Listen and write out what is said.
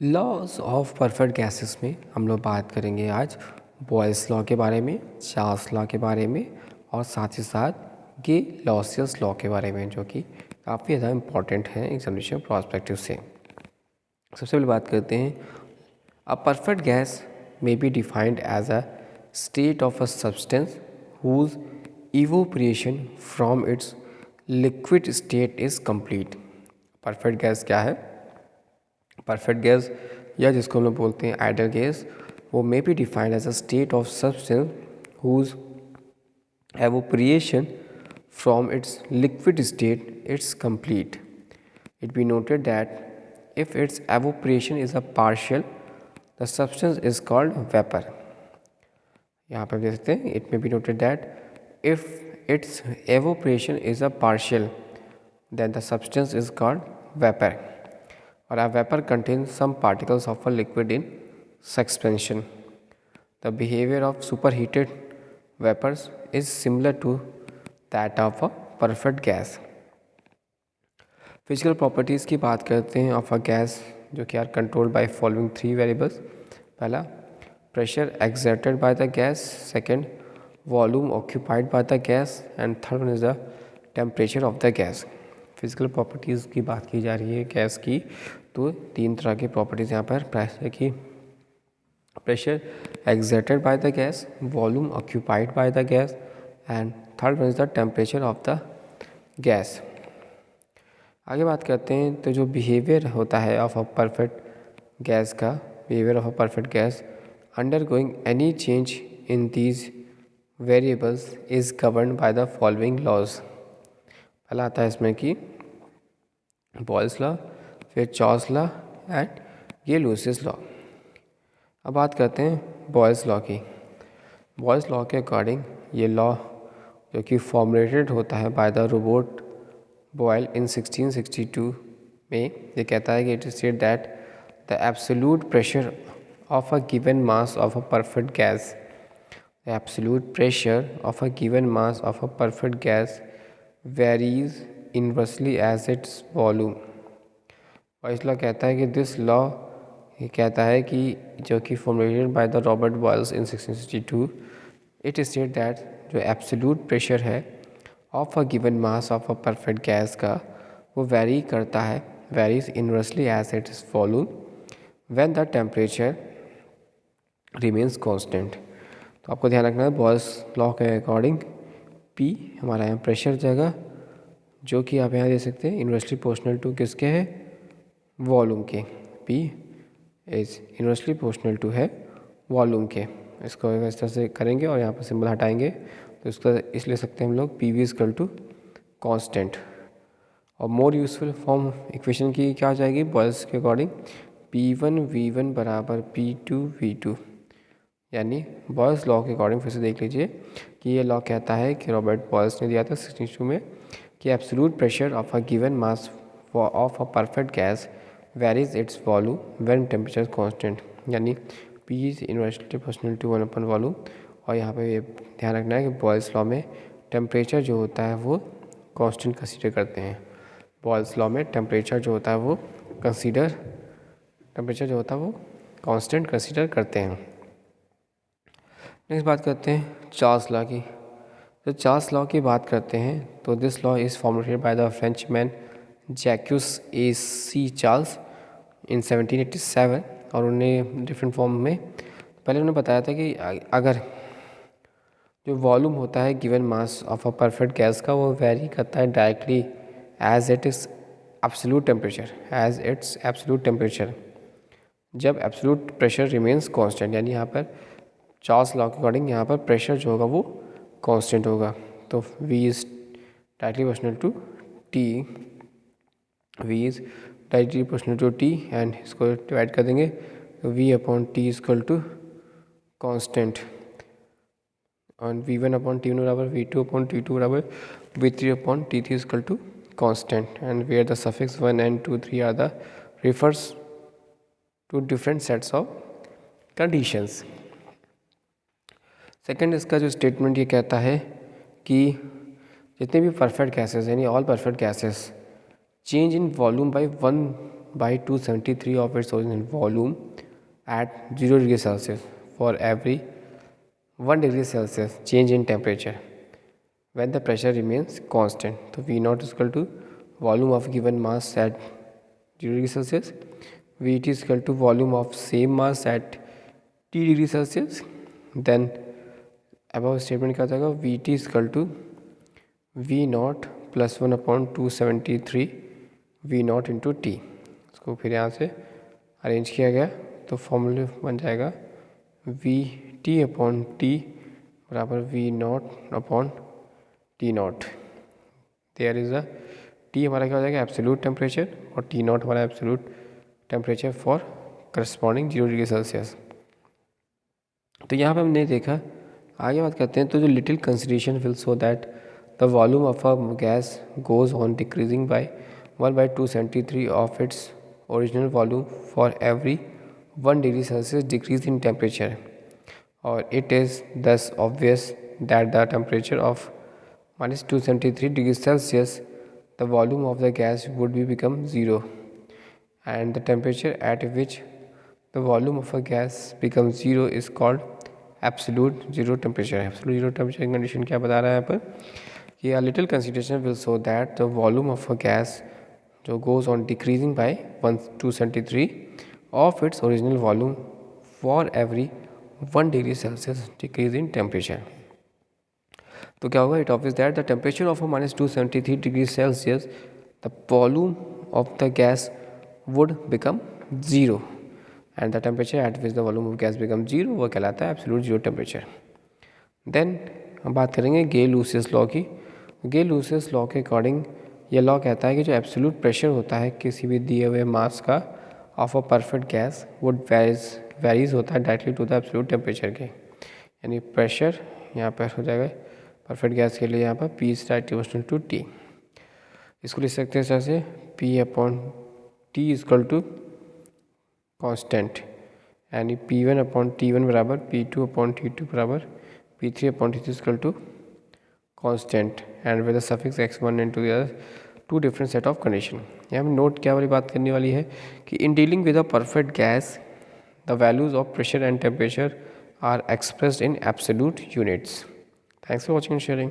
Laws of perfect gases में हम लोग बात करेंगे आज बॉयल्स लॉ के बारे में, चार्ल्स लॉ के बारे में और साथ ही साथ गे लॉसियस लॉ के बारे में, जो कि काफ़ी ज़्यादा इम्पॉर्टेंट है एग्जामिनेशन प्रॉस्पेक्टिव से। सबसे पहले बात करते हैं, अ perfect gas may be defined as a state of a substance whose evaporation from its liquid state is complete। Perfect gas क्या है? परफेक्ट गैस या जिसको हम लोग बोलते हैं आइडियल गैस, वो may be defined as a state of substance whose evaporation from its liquid state is complete। It be noted that if its evaporation is a partial, the substance is called vapor। यहाँ पे देख सकते हैं, it may be noted that if its evaporation is a partial, then the substance is called vapor। और a vapor contains some particles of a liquid in suspension। The behavior of superheated vapors is similar to that of a perfect gas। Physical properties की बात करते हैं of a gas, जो कि are controlled by following 3 variables. पहला, pressure exerted by the gas. Second, volume occupied by the gas. And third one is the temperature of the gas. Physical properties की बात की जा रही है गैस की, तो 3 तरह की प्रॉपर्टीज़ यहाँ पर जैसे कि pressure exerted by the gas, volume occupied by the gas, and third one is the temperature of the gas. आगे बात करते हैं, तो जो बिहेवियर होता है ऑफ अ परफेक्ट गैस का, behaviour of a perfect gas undergoing any change in these variables is govern by the following laws. पहला आता है इसमें कि बॉयल्स लॉ, फिर Charles law and Gay Lussac's law. अब बात करते हैं बॉयल्स लॉ की। बॉयल्स लॉ के अकॉर्डिंग ये लॉ, जो कि फॉर्मुलेटेड होता है by the Robert Boyle in 1662 में, ये कहता है कि it state that the absolute pressure of a given mass of a perfect gas, the absolute pressure of a given mass of a perfect gas varies inversely as its volume. और इस law कहता है कि this law, ये कहता है कि जो कि formulated by the Robert Boyle's in 1662, it state that जो एब्सोल्यूट प्रेशर है of a given mass of a perfect gas का, वो वेरी करता है, varies inversely as it is volume when the temperature remains constant. तो आपको ध्यान रखना है, बॉयल्स लॉ के अकॉर्डिंग पी हमारा यहाँ प्रेशर जगह, जो कि आप यहाँ दे सकते हैं इनवर्सली प्रोपोर्शनल टू किसके है, वॉल्यूम के। P is inversely proportional to है वॉल्यूम के। इसको इस तरह से करेंगे और यहाँ पर सिंबल हटाएंगे, तो इसका इसलिए सकते हैं हम लोग P V equal to constant. और मोर यूजफुल फॉर्म इक्वेशन की क्या आ जाएगी बॉयल्स के अकॉर्डिंग, P1V1 बराबर P2V2। यानी बॉयल्स लॉ के अकॉर्डिंग फिर से देख लीजिए कि ये लॉ कहता है कि रॉबर्ट बॉयल्स ने दिया था 1662 में कि absolute pressure of a given mass of a perfect gas varies its volume when temperature constant. यानी P is inversely proportional to 1 upon volume. और यहाँ पे ये ध्यान रखना है कि बॉयल्स लॉ में टेम्परेचर जो होता है वो कांस्टेंट कंसीडर करते हैं। बॉयल्स लॉ में टेम्परेचर जो होता है वो कांस्टेंट कंसीडर करते हैं। नेक्स्ट बात करते हैं चार्ल्स लॉ की। तो चार्ल्स लॉ की बात करते हैं, तो this law is formulated by the French man Jacques A C Charles in 1787। और उन्हें डिफरेंट फॉर्म में पहले उन्होंने बताया था कि अगर जो वॉल्यूम होता है given mass of a perfect gas का, वो वेरी करता है directly as it is absolute temperature, जब एब्सोल्यूट प्रेशर रिमेन्स कांस्टेंट। यानी यहाँ पर चार्ल्स लॉ के अकॉर्डिंग यहाँ पर प्रेशर जो होगा वो कांस्टेंट होगा। तो V is directly proportional to T, and इसको डिवाइड कर देंगे, तो V upon T equal to constant, और V1 अपॉन T1 बराबर V2 अपॉन T2 बराबर V3 upon T3 equal to constant. And where the suffix 1 and 2 3 are the refers to different sets of conditions. Second, इसका जो statement ये कहता है कि जितने भी परफेक्ट गैसेस यानी all perfect gases change in volume by 1 1/273 of its original volume at 0 degree Celsius for every 1 degree Celsius change in temperature when the pressure remains constant. So V naught is equal to volume of given mass at 0 degree Celsius, Vt is equal to volume of same mass at T degree Celsius. Then above statement क्या हो जाएगा, Vt is equal to V naught plus 1/273 V naught into T. इसको फिर यहाँ से arrange किया गया तो फॉर्मूले बन जाएगा वी टी अपॉन टी बराबर V naught upon T naught. There is a T हमारा क्या हो जाएगा एब्सोल्यूट टेम्परेचर और टी नॉट हमारा absolute temperature for corresponding 0 degree Celsius. तो यहाँ पे हमने देखा. आगे बात करते हैं. तो जो little consideration will show that the volume of a gas goes on decreasing by 1/273 of its original volume for every 1 degree Celsius decrease in temperature, or it is thus obvious that the temperature of -273 degrees Celsius, the volume of the gas would become zero, and the temperature at which the volume of a gas becomes zero is called absolute zero temperature. Absolute zero temperature condition क्या बता रहा है यहाँ पर कि a little consideration will show that the volume of a gas जो goes on decreasing by 273 of its original volume for every 1 degree Celsius decrease in temperature. तो क्या होगा, it obvious that the temperature of a -273 degrees Celsius, the volume of the gas would become zero, and the temperature at which the volume of gas becomes zero वो कहलाता है absolute zero temperature. Then हम बात करेंगे गे-लुसियस law की. गे-लुसियस law के according ये law कहता है कि जो एब्सोल्यूट प्रेशर होता है किसी भी दिए हुए मास का of a perfect gas would varies होता है directly to the absolute temperature के. यानी प्रेशर यहाँ पर हो जाएगा परफेक्ट गैस के लिए यहाँ पर P is proportional to T. इसको लिख सकते हैं इस तरह से P upon T is equal to constant, यानी P1 अपॉन T1 बराबर P2 अपॉन T2 बराबर P3 upon T3 is equal to constant and with the suffix x1 and 2 to different set of condition. यहाँ में note क्या वाली बात करने वाली है कि in dealing with a perfect gas the values of pressure and temperature are expressed in absolute units. Thanks for watching and sharing.